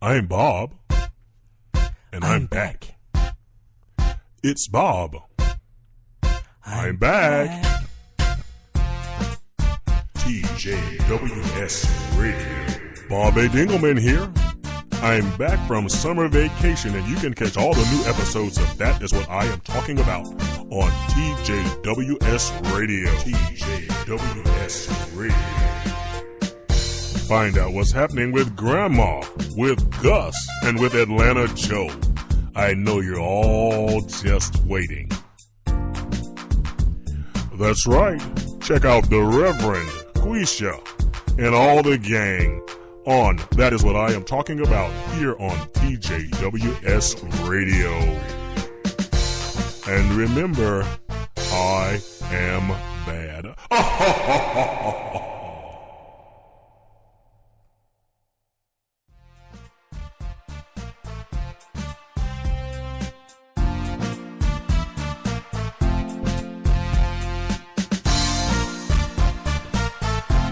I'm Bob. And I'm back. It's Bob. I'm back. TJWS Radio. Bob A. Dingleman here. I'm back from summer vacation, and you can catch all the new episodes of That Is What I Am Talking About on TJWS Radio. TJWS Radio. Find out what's happening with Grandma, with Gus, and with Atlanta Joe. I know you're all just waiting. That's right. Check out the Reverend, Quisha, and all the gang on That Is What I Am Talking About here on TJWS Radio. And remember, I am bad.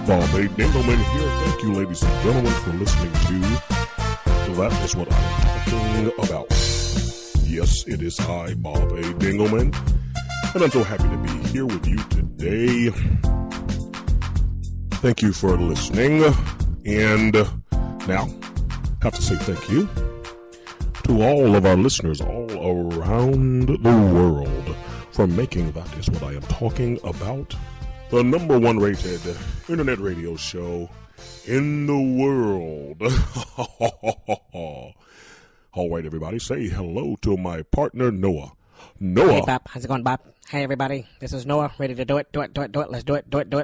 Bob A. Dingleman here. Thank you, ladies and gentlemen, for listening to That Is What I Am Talking About. Yes, it is I, Bob A. Dingleman, and I'm so happy to be here with you today. Thank you for listening, and now I have to say thank you to all of our listeners all around the world for making That Is What I Am Talking About the number one rated internet radio show in the world. All right, everybody, say hello to my partner, Noah. Noah. Hey, Bob. How's it going, Bob? Hey, everybody. This is Noah, ready to do it. Let's do it. Let's do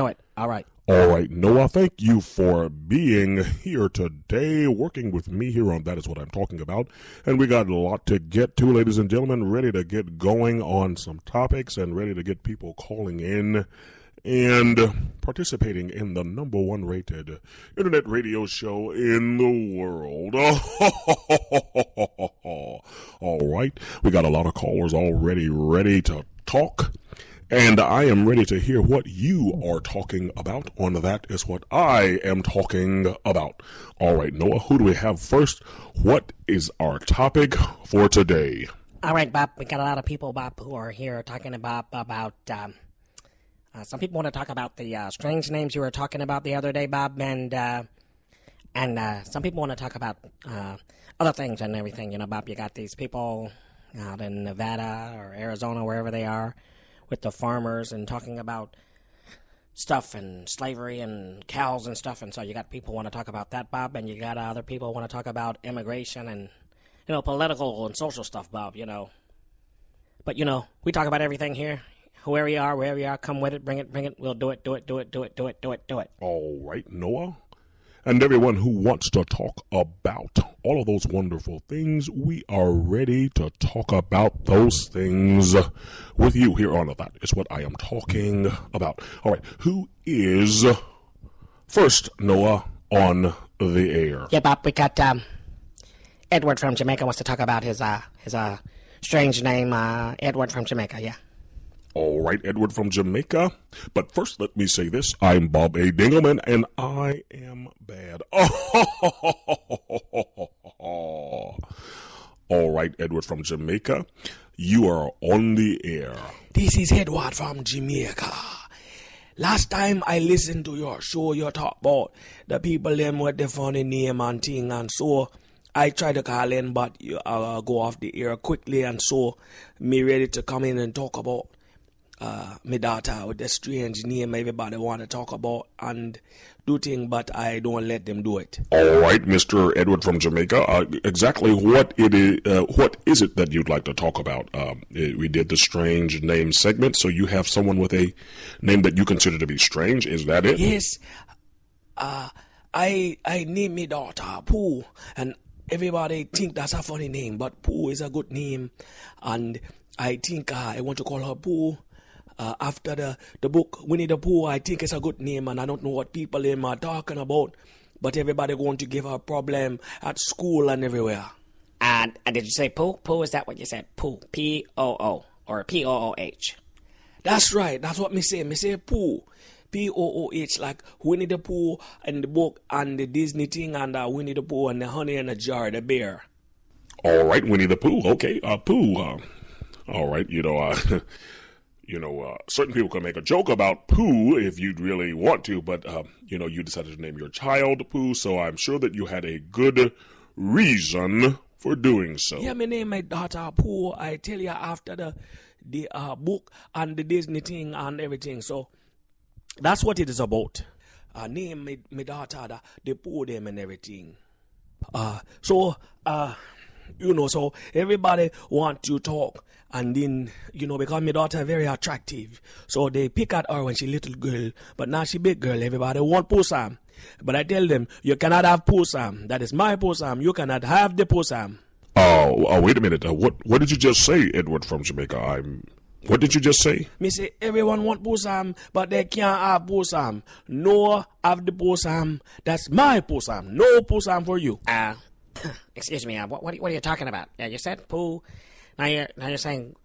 it. All right. All right, Noah, thank you for being here today, working with me here on That Is What I'm Talking About. And we got a lot to get to, ladies and gentlemen, ready to get going on some topics and ready to get people calling in and participating in the number one rated internet radio show in the world. All right, we got a lot of callers already ready to talk. And I am ready to hear what you are talking about on That Is What I Am Talking About. All right, Noah, who do we have first? What is our topic for today? All right, Bob, we got a lot of people, Bob, who are here talking about some people want to talk about the strange names you were talking about the other day, Bob, and some people want to talk about other things and everything. You know, Bob, you got these people out in Nevada or Arizona, wherever they are, with the farmers and talking about stuff and slavery and cows and stuff. And so you got people who want to talk about that, Bob, and you got other people who want to talk about immigration and, you know, political and social stuff, Bob, you know. But, you know, we talk about everything here. Wherever you are, come with it, bring it. We'll do it. All right, Noah. And everyone who wants to talk about all of those wonderful things, we are ready to talk about those things with you here on That Is What I Am Talking About. All right, who is first, Noah, on the air? Yeah, Bob, we got Edward from Jamaica wants to talk about his strange name, Edward from Jamaica, yeah. All right, Edward from Jamaica. But first, let me say this. I'm Bob A. Dingleman, and I am bad. All right, Edward from Jamaica. You are on the air. This is Edward from Jamaica. Last time I listened to your show, you talk about the people them with the funny name and thing, and so I try to call in, but you go off the air quickly, and so me ready to come in and talk about my daughter with the strange name everybody want to talk about and do things, but I don't let them do it. All right, Mr. Edward from Jamaica. Exactly what is it that you'd like to talk about? We did the strange name segment, so you have someone with a name that you consider to be strange. Is that it? Yes. I named my daughter Pooh, and everybody think that's a funny name, but Pooh is a good name, and I think I want to call her Pooh. After the book Winnie the Pooh, I think it's a good name, and I don't know what people are talking about, but everybody going to give her a problem at school and everywhere. And did you say Pooh? Pooh, is that what you said? Pooh, P-O-O, or P-O-O-H? That's right, that's what me say. Me say Pooh, Pooh, like Winnie the Pooh and the book and the Disney thing and Winnie the Pooh and the Honey in a Jar, the bear. All right, Winnie the Pooh. Okay, Pooh. All right, certain people can make a joke about Pooh if you'd really want to, but, you decided to name your child Pooh, so I'm sure that you had a good reason for doing so. Yeah, me name my daughter Pooh. I tell you after the book and the Disney thing and everything. So that's what it is about. Name my daughter the Pooh them and everything. So everybody want to talk. And then, because my daughter very attractive. So they pick at her when she little girl. But now she big girl. Everybody want Pusam. But I tell them, you cannot have Pusam. That is my Pusam. You cannot have the Pusam. Oh, wait a minute. What did you just say, Edward from Jamaica? What did you just say? Me say, everyone want Pusam, but they can't have Pusam. No have the Pusam. That's my Pusam. No Pusam for you. Excuse me. What are you talking about? Yeah, you said Pooh. Now you're saying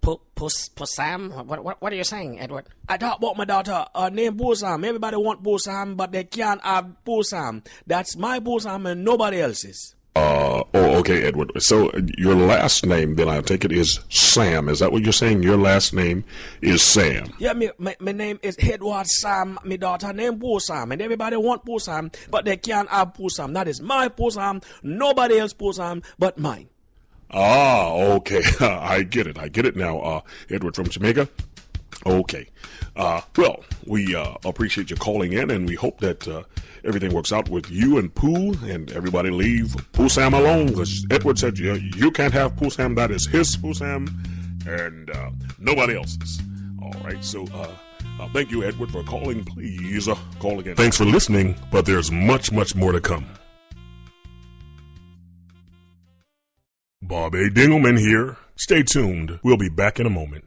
Pussam? What are you saying, Edward? I talk about my daughter, named Pussam. Everybody want Pussam, but they can't have Pussam. That's my Pussam and nobody else's. Okay, Edward. So your last name, then I take it, is Sam. Is that what you're saying? Your last name is Sam. Yeah, my name is Edward Sam. My daughter named Pussam, and everybody want Pussam, but they can't have Pussam. That is my Pussam, nobody else's Pussam but mine. Okay. I get it now, Edward from Jamaica. Okay. Well, we appreciate you calling in, and we hope that everything works out with you and Pooh, and everybody leave Pooh Sam alone, because Edward said you can't have Pooh Sam. That is his Pooh Sam, and nobody else's. All right, so thank you, Edward, for calling. Please call again. Thanks for listening, but there's much, much more to come. Bob A. Dingleman here. Stay tuned. We'll be back in a moment.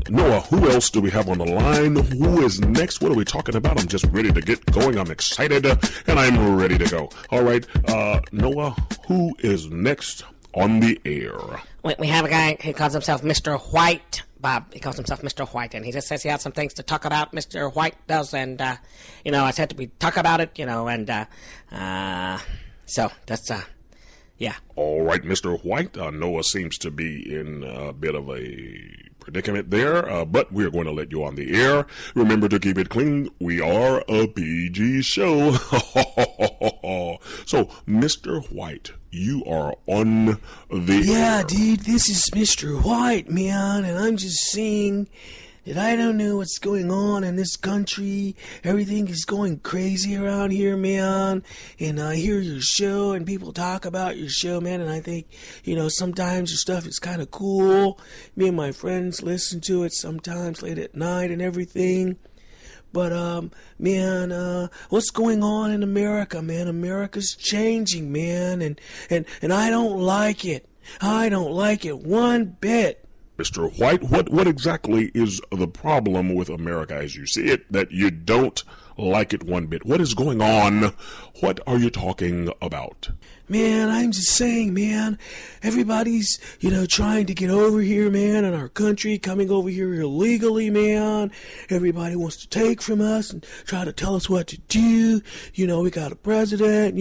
Noah, who else do we have on the line? Who is next? What are we talking about? I'm just ready to get going. I'm excited, and I'm ready to go. All right, Noah, who is next on the air? We have a guy who calls himself Mr. White. Bob, he calls himself Mr. White, and he just says he has some things to talk about. Mr. White does, and I said we talk about it, and so that's yeah. All right, Mr. White. Noah seems to be in a bit of a predicament there, but we're going to let you on the air. Remember to keep it clean. We are a PG show. So, Mr. White, you are on the air. Yeah, dude, this is Mr. White, man, and I'm just saying that I don't know what's going on in this country. Everything is going crazy around here, man. And I hear your show and people talk about your show, man. And I think, sometimes your stuff is kind of cool. Me and my friends listen to it sometimes late at night and everything. But, man, what's going on in America, man? America's changing, man. And I don't like it. I don't like it one bit. Mr. White, what exactly is the problem with America as you see it that you don't like it one bit? What is going on? What are you talking about? Man, I'm just saying, man, everybody's, trying to get over here, man, in our country, coming over here illegally, man. Everybody wants to take from us and try to tell us what to do. We got a president,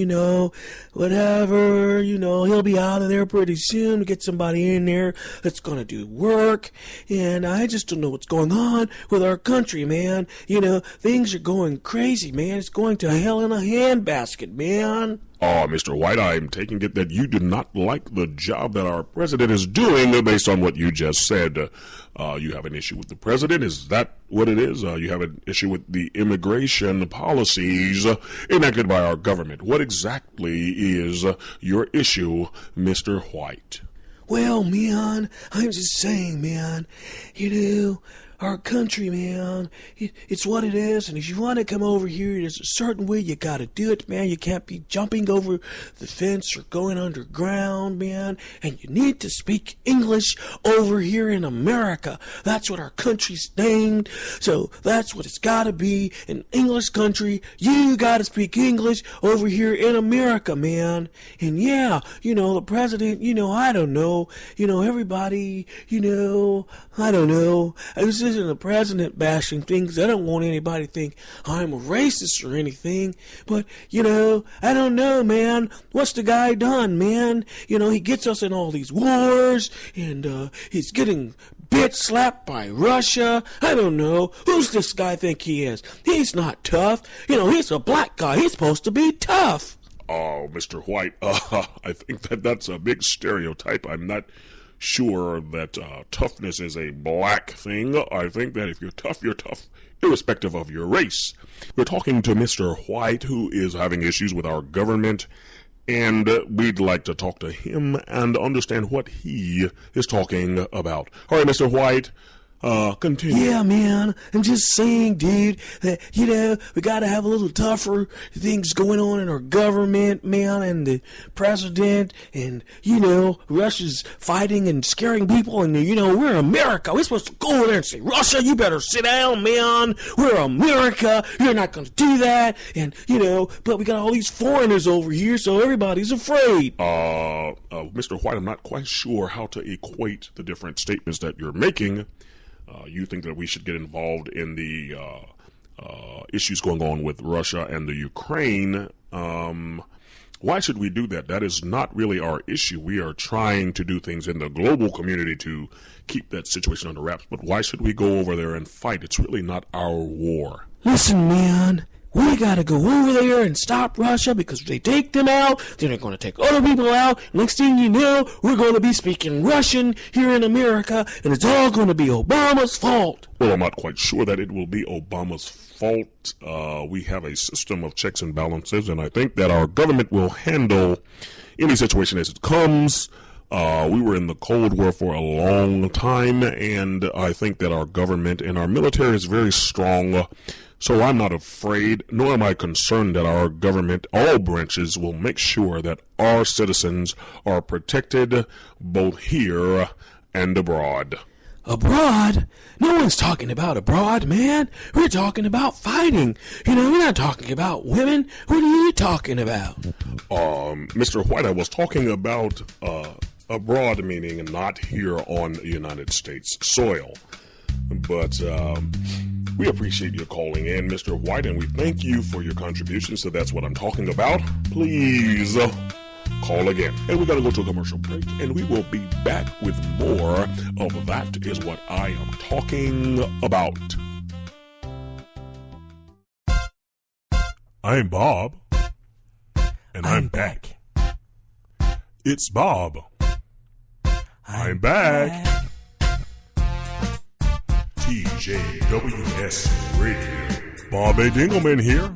whatever, he'll be out of there pretty soon to get somebody in there that's going to do work. And I just don't know what's going on with our country, man. Things are going crazy, man. It's going to hell in a handbasket, man. Oh, Mr. White, I'm taking it that you do not like the job that our president is doing based on what you just said. You have an issue with the president? Is that what it is? You have an issue with the immigration policies enacted by our government. What exactly is your issue, Mr. White? Well, man, I'm just saying, man, our country, man. It's what it is, and if you want to come over here, there's a certain way you gotta do it, man. You can't be jumping over the fence or going underground, man. And you need to speak English over here in America. That's what our country's named, so that's what it's gotta be. An English country, you gotta speak English over here in America, man. And yeah, the president, I don't know, everybody, I don't know. This isn't a president bashing thing, 'cause I don't want anybody to think I'm a racist or anything. But, I don't know, man. What's the guy done, man? He gets us in all these wars, and he's getting bitch slapped by Russia. I don't know. Who's this guy think he is? He's not tough. He's a black guy. He's supposed to be tough. Oh, Mr. White, I think that's a big stereotype. I'm not sure that toughness is a black thing. I think that if you're tough, irrespective of your race. We're talking to Mr. White, who is having issues with our government, and we'd like to talk to him and understand what he is talking about. All right, Mr. White, continue. Yeah, man, I'm just saying, dude, that, we gotta have a little tougher things going on in our government, man, and the president, and, Russia's fighting and scaring people, and, we're America. We're supposed to go over there and say, Russia, you better sit down, man. We're America. You're not gonna do that. And, but we got all these foreigners over here, so everybody's afraid. Mr. White, I'm not quite sure how to equate the different statements that you're making. You think that we should get involved in the issues going on with Russia and the Ukraine. Why should we do that? That is not really our issue. We are trying to do things in the global community to keep that situation under wraps. But why should we go over there and fight? It's really not our war. Listen, man. We gotta go over there and stop Russia, because if they take them out, then they're gonna take other people out. Next thing you know, we're gonna be speaking Russian here in America, and it's all gonna be Obama's fault. Well, I'm not quite sure that it will be Obama's fault. We have a system of checks and balances, and I think that our government will handle any situation as it comes. We were in the Cold War for a long time, and I think that our government and our military is very strong. So I'm not afraid, nor am I concerned that our government, all branches, will make sure that our citizens are protected both here and abroad. Abroad? No one's talking about abroad, man. We're talking about fighting. We're not talking about women. What are you talking about? Mr. White, I was talking about abroad, meaning not here on United States soil. But we appreciate your calling in, Mr. White, and we thank you for your contribution. So that's what I'm talking about. Please call again. And we're going to go to a commercial break, and we will be back with more of That Is What I Am Talking About. I'm Bob, and I'm back. It's Bob. I'm back. TJWS Radio. Bob A. Dingleman here.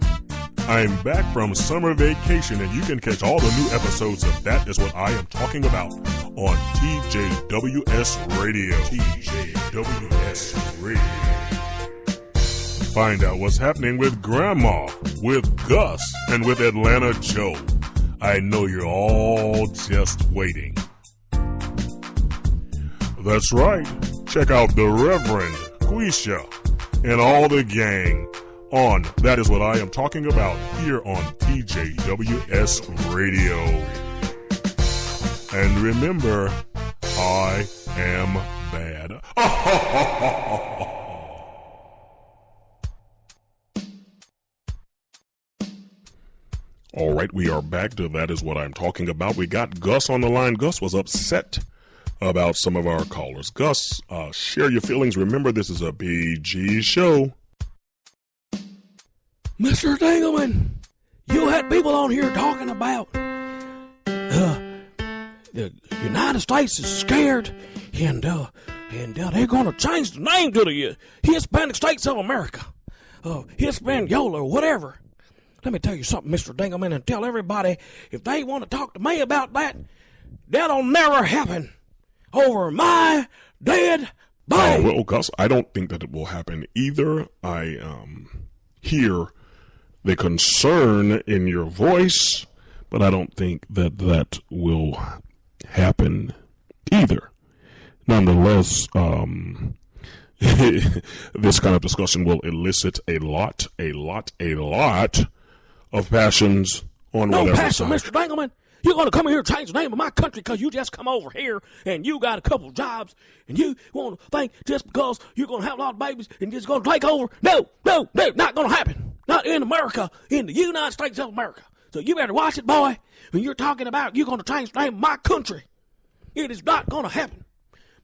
I'm back from summer vacation, and you can catch all the new episodes of That Is What I Am Talking About on TJWS Radio. TJWS Radio. Find out what's happening with Grandma, with Gus, and with Atlanta Joe. I know you're all just waiting. That's right. Check out the Reverend Quisha and all the gang on That Is What I Am Talking About here on TJWS Radio. And remember, I am bad. All right, we are back to That Is What I'm Talking About. We got Gus on the line. Gus was upset about some of our callers. Gus, share your feelings. Remember, this is a PG show. Mr. Dingleman, you had people on here talking about the United States is scared, and they're going to change the name to the Hispanic States of America, Hispaniola, or whatever. Let me tell you something, Mr. Dingleman, and tell everybody, if they want to talk to me about that, that'll never happen over my dead Bye. Well, Gus, I don't think that it will happen either. I hear the concern in your voice, but I don't think that that will happen either. Nonetheless, this kind of discussion will elicit a lot of passions on No whatever passion, side. Mr. Dingleman. You're going to come here and change the name of my country because you just come over here and you got a couple jobs and you want to think just because you're going to have a lot of babies and just going to take over. No, not going to happen. Not in America, in the United States of America. So you better watch it, boy. When you're talking about you're going to change the name of my country, it is not going to happen.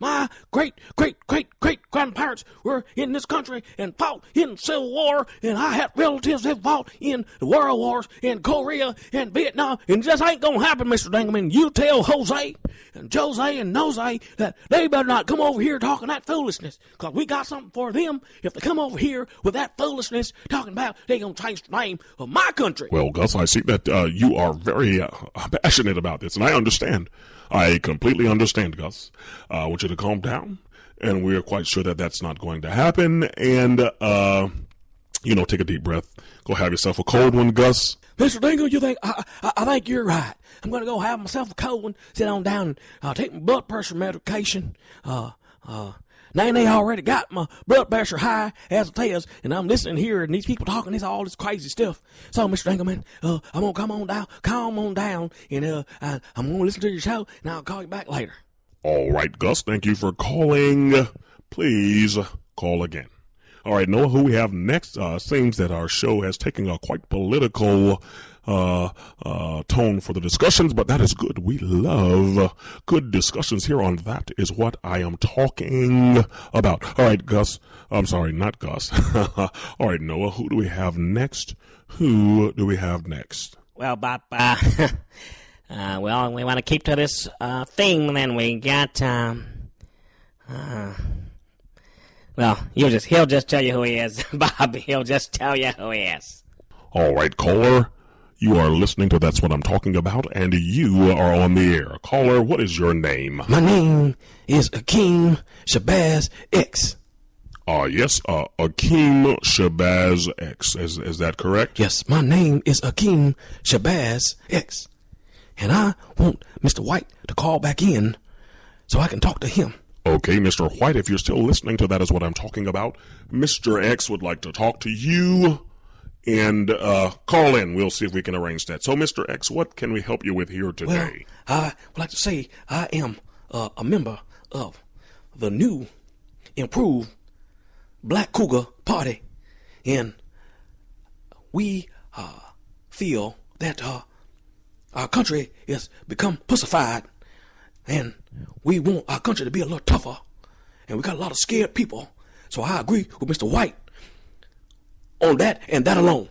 My great-great-great-great-grandparents were in this country and fought in the Civil War, and I had relatives that fought in the World Wars in Korea and Vietnam, and it just ain't gonna happen, Mr. Dingleman. You tell Jose and Jose and Nose that they better not come over here talking that foolishness, because we got something for them if they come over here with that foolishness talking about they gonna change the name of my country. Well, Gus, I see that you are very passionate about this, and I understand. I completely understand, Gus. I want you to calm down, and we're quite sure that that's not going to happen. And, take a deep breath. Go have yourself a cold one, Gus. Mr. Dingle, you think I think you're right. I'm going to go have myself a cold one, sit on down and take my blood pressure medication. Now they already got my blood pressure high as it is, and I'm listening here, and these people talking all this crazy stuff. So, Mr. Dingleman, I'm going to calm on down, and I'm going to listen to your show, and I'll call you back later. All right, Gus, thank you for calling. Please call again. All right, Noah, who we have next? Seems that our show has taken a quite political tone for the discussions, but that is good. We love good discussions here on That Is What I Am Talking About. All right, Gus. I'm sorry, not Gus. All right, Noah, who do we have next? Well, Bob, we want to keep to this thing, then we got, he'll just tell you who he is, Bob. He'll just tell you who he is. All right, caller. You are listening to That's What I'm Talking About, and you are on the air. Caller, what is your name? My name is Akeem Shabazz X. Yes, Akeem Shabazz X. Is that correct? Yes, my name is Akeem Shabazz X. And I want Mr. White to call back in so I can talk to him. Okay, Mr. White, if you're still listening to That Is What I'm Talking About, Mr. X would like to talk to you. And call in. We'll see if we can arrange that. So, Mr. X, what can we help you with here today? Well, I would like to say I am a member of the new, improved Black Cougar Party. And we feel that our country has become pussified. And we want our country to be a little tougher. And we got a lot of scared people. So I agree with Mr. White on that and that alone.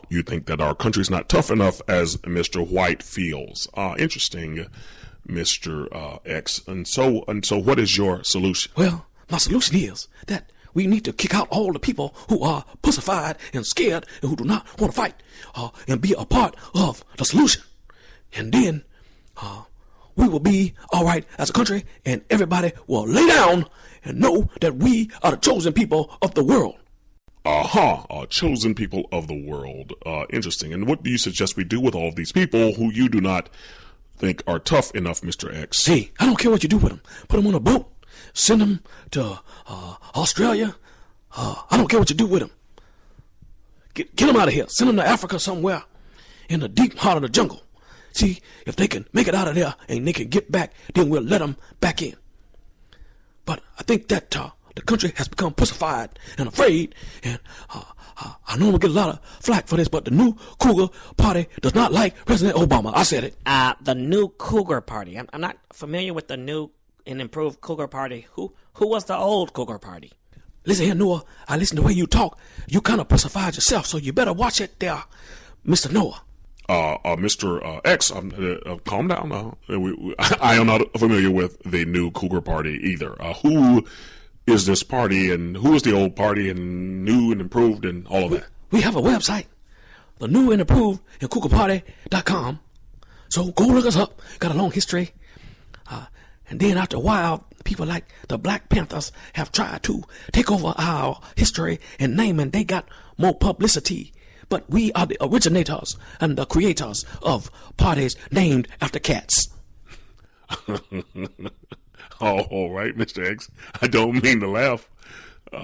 You think that our country's not tough enough as Mr. White feels. Interesting, Mr. X. And so what is your solution? Well, my solution is that we need to kick out all the people who are pussified and scared and who do not want to fight and be a part of the solution. And then we will be all right as a country, and everybody will lay down and know that we are the chosen people of the world. Chosen people of the world. Interesting. And what do you suggest we do with all of these people who you do not think are tough enough, Mr. X? Hey, I don't care what you do with them. Put them on a boat. Send them to Australia. I don't care what you do with them. Get them out of here. Send them to Africa somewhere in the deep heart of the jungle. See, if they can make it out of there and they can get back, then we'll let them back in. But I think that the country has become pussified and afraid, and I know I'm going to get a lot of flack for this, but the new Cougar Party does not like President Obama. I said it. The new Cougar Party. I'm not familiar with the new and improved Cougar Party. Who was the old Cougar Party? Listen here, Noah. I listen to the way you talk. You kind of pussified yourself, so you better watch it there, Mr. Noah. Mr. X, calm down. I am not familiar with the new Cougar Party either. Who is this party, and who is the old party, and new and improved, and all of that? We have a website, the new and improved and CougarParty.com. So go look us up. Got a long history. And then after a while, people like the Black Panthers have tried to take over our history and name, and they got more publicity. But we are the originators and the creators of parties named after cats. All right, Mr. X. I don't mean to laugh.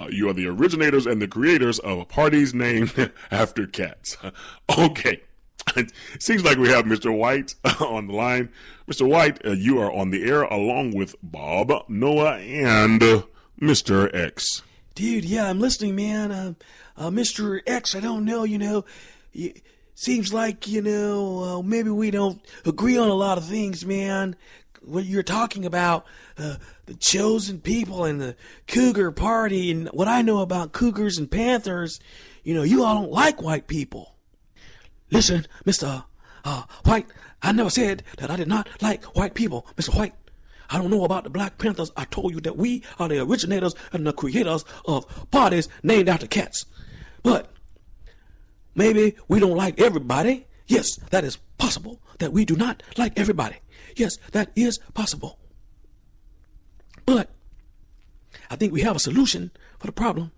You are the originators and the creators of parties named after cats. Okay. It seems like we have Mr. White on the line. Mr. White, you are on the air along with Bob, Noah, and Mr. X. Dude, yeah, I'm listening, man. Mr. X, I don't know, seems like, maybe we don't agree on a lot of things, man. What you're talking about, the chosen people and the cougar party, and what I know about cougars and panthers, you all don't like white people. Listen, Mr. White, I never said that I did not like white people. Mr. White, I don't know about the Black Panthers. I told you that we are the originators and the creators of parties named after cats. But maybe we don't like everybody. Yes, that is possible that we do not like everybody. Yes, that is possible. But I think we have a solution for the problem,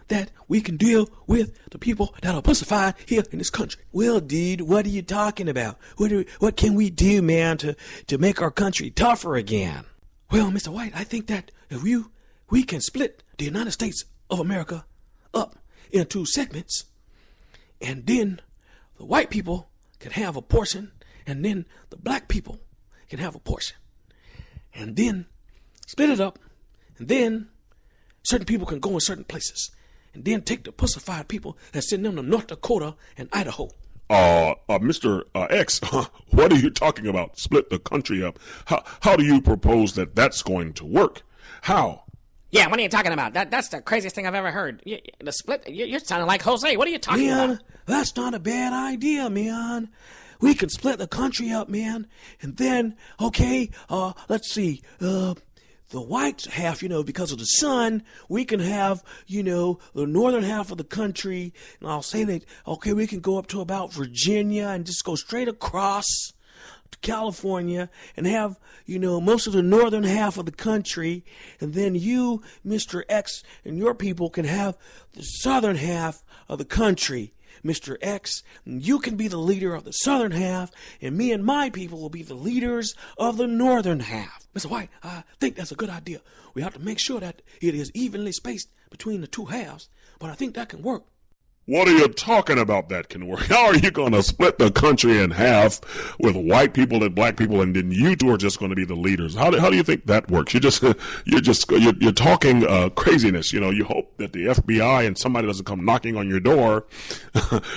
that we can deal with the people that are pussified here in this country. Well, dude, what are you talking about? What can we do, man, to make our country tougher again? Well, Mr. White, I think that if we can split the United States of America up into segments, and then the white people can have a portion, and then the black people can have a portion, and then split it up, and then certain people can go in certain places, and then take the pussified people and send them to North Dakota and Idaho. Mr. X, what are you talking about? Split the country up. How do you propose that that's going to work? How? Yeah, what are you talking about? That's the craziest thing I've ever heard. The split, you're sounding like Jose. What are you talking about? That's not a bad idea, man. We can split the country up, man. And then, okay, let's see, the white half, because of the sun, we can have, the northern half of the country. And I'll say that, okay, we can go up to about Virginia and just go straight across to California and have, most of the northern half of the country. And then you, Mr. X, and your people can have the southern half of the country. Mr. X, you can be the leader of the southern half, and me and my people will be the leaders of the northern half. Mr. White, I think that's a good idea. We have to make sure that it is evenly spaced between the two halves, but I think that can work. What are you talking about that can work? How are you going to split the country in half with white people and black people, and then you two are just going to be the leaders? How do you think that works? You're talking craziness. You hope that the FBI and somebody doesn't come knocking on your door.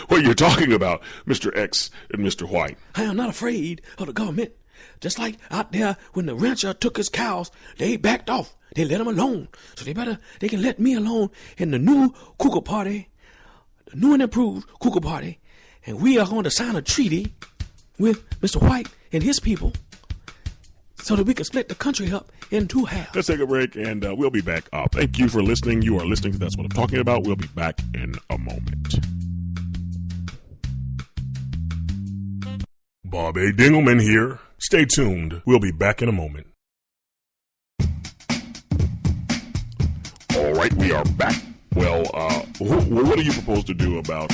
What you're talking about, Mr. X and Mr. White? I am not afraid of the government. Just like out there when the rancher took his cows, they backed off. They let him alone. So they can let me alone in the new cougar party. The new and improved cougar party, and we are going to sign a treaty with Mr. White and his people so that we can split the country up in two halves. Let's take a break, and we'll be back. Thank you for listening. You are listening to That's What I'm Talking About. We'll be back in a moment. Bob A. Dingleman here. Stay tuned. We'll be back in a moment. All right, we are back. Well, what do you propose to do about,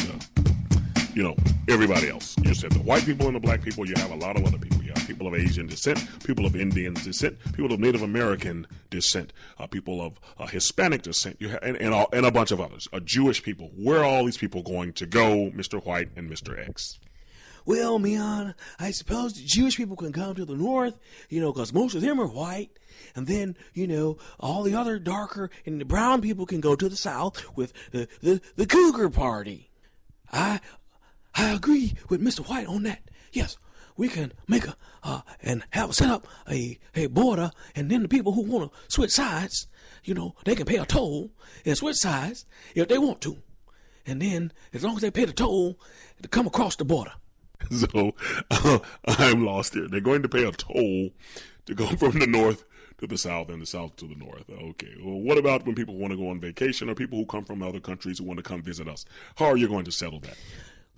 everybody else? You said the white people and the black people. You have a lot of other people. You have people of Asian descent, people of Indian descent, people of Native American descent, people of Hispanic descent, and a bunch of others. Jewish people. Where are all these people going to go, Mr. White and Mr. X? Well, man, I suppose the Jewish people can come to the north, because most of them are white. And then, all the other darker and the brown people can go to the south with the cougar party. I agree with Mr. White on that. Yes, we can make set up a border, and then the people who want to switch sides, they can pay a toll and switch sides if they want to. And then, as long as they pay the toll, to come across the border. So, I'm lost here. They're going to pay a toll to go from the north to the south and the south to the north. Okay. Well, what about when people want to go on vacation or people who come from other countries who want to come visit us? How are you going to settle that?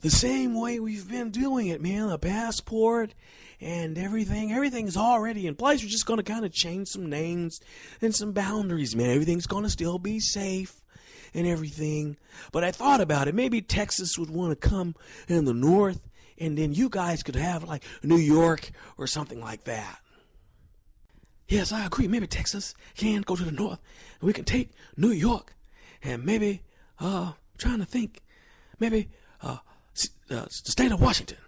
the same way we've been doing it, man. The passport and everything's already in place. We're just going to kind of change some names and some boundaries, man. Everything's going to still be safe and everything. But I thought about it. Maybe Texas would want to come in the north, and then you guys could have like New York or something like that. Yes, I agree. Maybe Texas can go to the north, and we can take New York, and maybe, trying to think, maybe the state of Washington.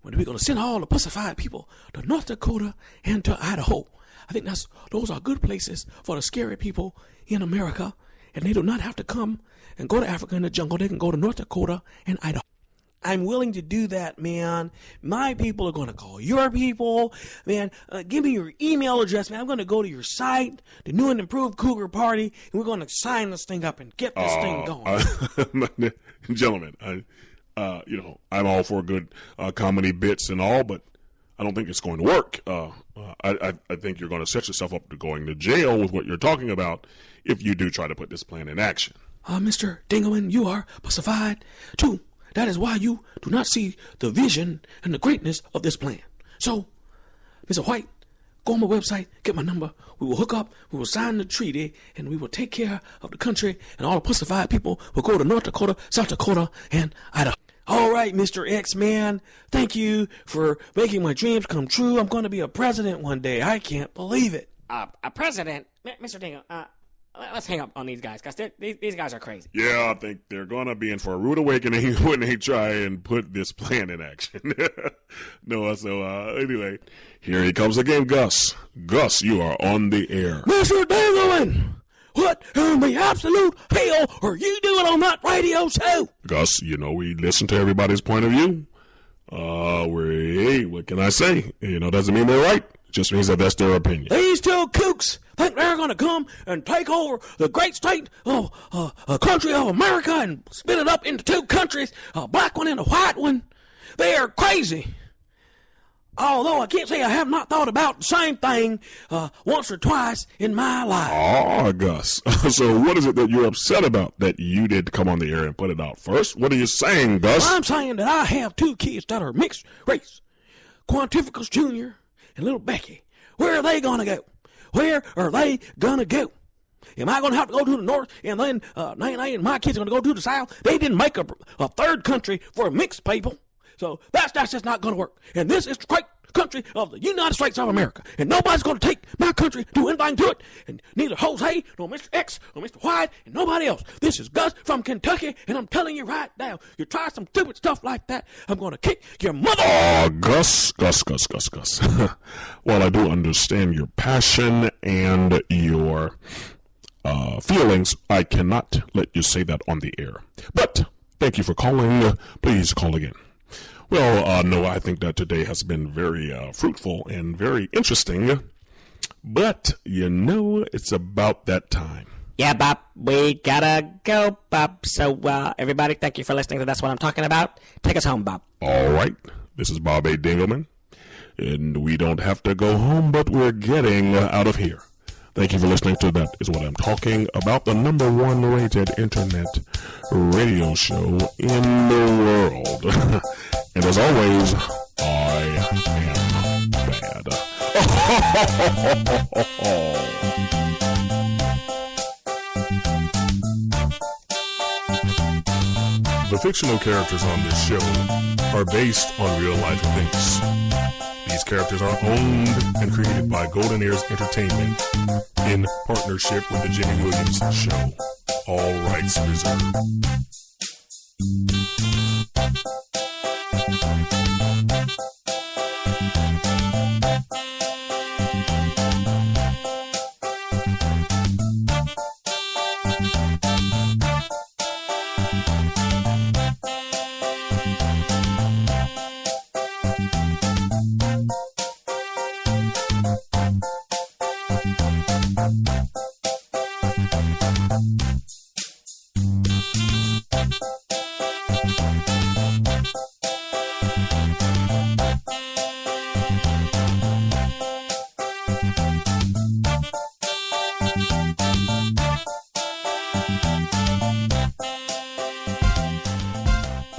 When we're going to send all the pussified people to North Dakota and to Idaho. I think those are good places for the scary people in America, and they do not have to come and go to Africa in the jungle. They can go to North Dakota and Idaho. I'm willing to do that, man. My people are going to call your people. Man, give me your email address, man. I'm going to go to your site, the New and Improved Cougar Party, and we're going to sign this thing up and get this thing going. Gentlemen, I'm all for good comedy bits and all, but I don't think it's going to work. I think you're going to set yourself up to going to jail with what you're talking about if you do try to put this plan in action. Mr. Dingleman, you are pussified too. That is why you do not see the vision and the greatness of this plan. So, Mr. White, go on my website, get my number. We will hook up, we will sign the treaty, and we will take care of the country, and all the pussified people will go to North Dakota, South Dakota, and Idaho. All right, Mr. X-Man, thank you for making my dreams come true. I'm going to be a president one day. I can't believe it. A president? Mr. Dingle, let's hang up on these guys, because these guys are crazy. Yeah, I think they're going to be in for a rude awakening when they try and put this plan in action. Anyway, here he comes again, Gus. Gus, you are on the air. Mr. Dingleman, what in the absolute hell are you doing on that radio show? Gus, we listen to everybody's point of view. What can I say? Doesn't mean they're right. It just means that that's their opinion. These two kooks think they're going to come and take over the great state of a country of America and split it up into two countries, a black one and a white one. They are crazy. Although I can't say I have not thought about the same thing once or twice in my life. Oh, Gus. So what is it that you're upset about that you did come on the air and put it out first? What are you saying, Gus? I'm saying that I have two kids that are mixed race. Quantificus Jr. and little Becky. Where are they going to go? Where are they going to go? Am I going to have to go to the north and then and my kids are going to go to the south? They didn't make a third country for mixed people. So that's just not going to work. And this is the great country of the United States of America. And nobody's going to take my country, do anything to it. And neither Jose, nor Mr. X, nor Mr. White, and nobody else. This is Gus from Kentucky, and I'm telling you right now, you try some stupid stuff like that, I'm going to kick your mother. Gus. Well, I do understand your passion and your feelings. I cannot let you say that on the air. But thank you for calling. Please call again. Well, no, I think that today has been very fruitful and very interesting. But, it's about that time. Yeah, Bob, we gotta go, Bob. So, everybody, thank you for listening to That's What I'm Talking About. Take us home, Bob. All right. This is Bob A. Dingleman. And we don't have to go home, but we're getting out of here. Thank you for listening to That Is What I'm Talking About, the #1 rated internet radio show in the world. And as always, I am bad. The fictional characters on this show are based on real-life events. These characters are owned and created by Golden Ears Entertainment in partnership with the Jimmy Williams Show. All rights reserved.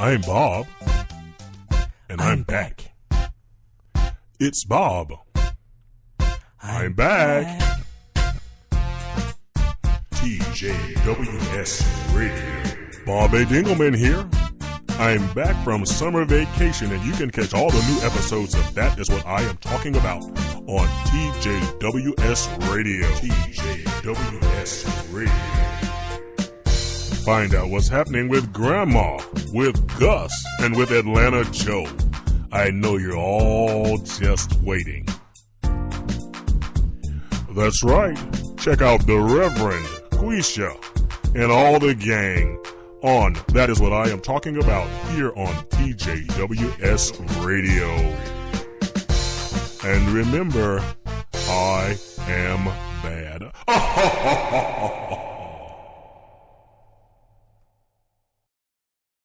I'm Bob. And I'm back. It's Bob. I'm back. TJWS Radio. Bob A. Dingleman here. I'm back from summer vacation, and you can catch all the new episodes of That Is What I Am Talking About on TJWS Radio. TJWS Radio. Find out what's happening with Grandma, with Gus, and with Atlanta Joe. I know you're all just waiting. That's right. Check out the Reverend, Quisha, and all the gang on That Is What I Am Talking About here on TJWS Radio. And remember, I am bad.